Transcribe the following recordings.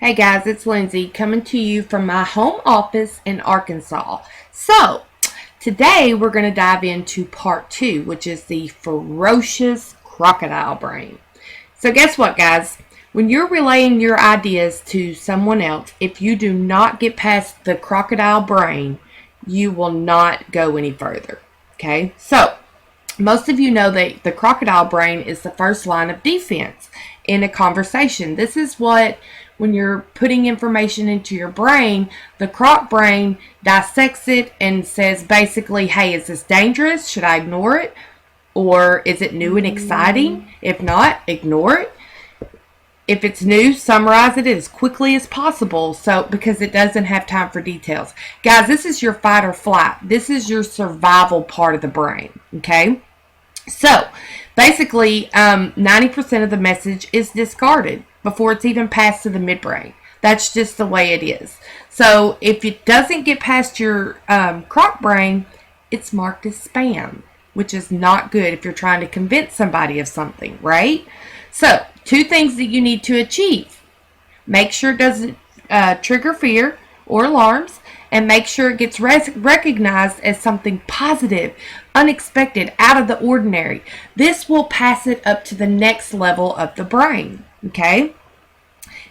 Hey guys, it's Lindsay coming to you from my home office in Arkansas. So, today we're going to dive into part 2, which is the ferocious crocodile brain. So guess what, guys? When you're relaying your ideas to someone else, if you do not get past the crocodile brain, you will not go any further. Okay? So, most of you know that the crocodile brain is the first line of defense in a conversation. This is what, when you're putting information into your brain, the croc brain dissects it and says basically, hey, is this dangerous? Should I ignore it? Or is it new and exciting? If not, ignore it. If it's new, summarize it as quickly as possible, so because it doesn't have time for details. Guys, this is your fight or flight. This is your survival part of the brain, okay? So, basically, 90% of the message is discarded before it's even passed to the midbrain. That's just the way it is. So, if it doesn't get past your croc brain, it's marked as spam, which is not good if you're trying to convince somebody of something, right? So, 2 things that you need to achieve. Make sure it doesn't trigger fear or alarms, and make sure it gets recognized as something positive, unexpected, out of the ordinary. This will pass it up to the next level of the brain, okay?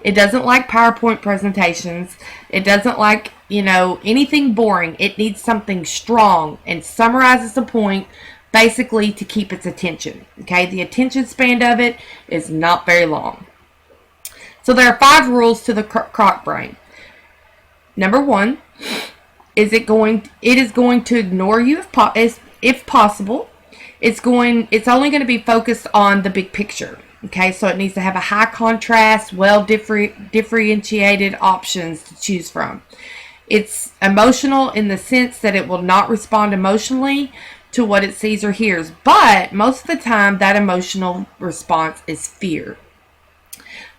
It doesn't like PowerPoint presentations. It doesn't like, anything boring. It needs something strong and summarizes the point basically to keep its attention, okay? The attention span of it is not very long. So there are 5 rules to the croc brain. Number 1, it is going to ignore you if possible. It's only going to be focused on the big picture. Okay, so it needs to have a high contrast, well differentiated options to choose from. It's emotional in the sense that it will not respond emotionally to what it sees or hears, but most of the time that emotional response is fear.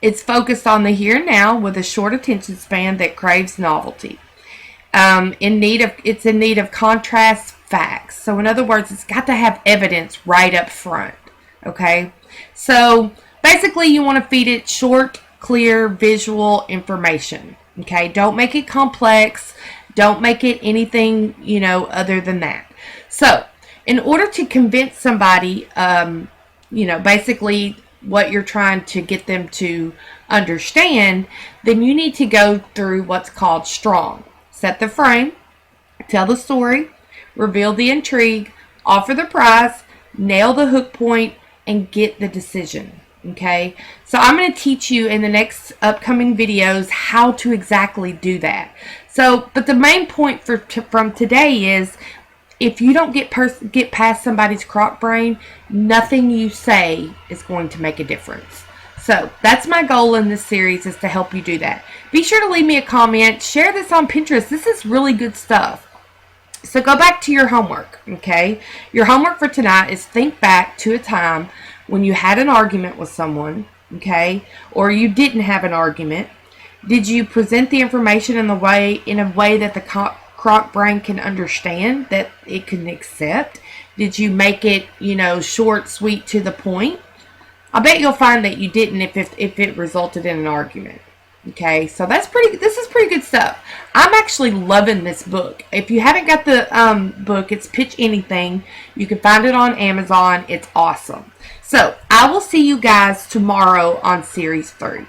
It's focused on the here and now with a short attention span that craves novelty. It's in need of contrast facts. So in other words, it's got to have evidence right up front. Okay? So basically you want to feed it short, clear, visual information. Okay? Don't make it complex. Don't make it anything, other than that. So in order to convince somebody, basically what you're trying to get them to understand, then you need to go through what's called strong. Set the frame, tell the story, reveal the intrigue, offer the prize, nail the hook point, and get the decision. Okay? So I'm going to teach you in the next upcoming videos how to exactly do that. But the main point from today is, if you don't get past somebody's croc brain, nothing you say is going to make a difference. So that's my goal in this series, is to help you do that. Be sure to leave me a comment. Share this on Pinterest. This is really good stuff. So go back to your homework, okay? Your homework for tonight is think back to a time when you had an argument with someone, okay? Or you didn't have an argument. Did you present the information in a way that the croc brain can understand, that it can accept? Did you make it, short, sweet, to the point? I bet you'll find that you didn't if it resulted in an argument. Okay, so this is pretty good stuff. I'm actually loving this book. If you haven't got the book, it's Pitch Anything. You can find it on Amazon. It's awesome. So I will see you guys tomorrow on Series 3.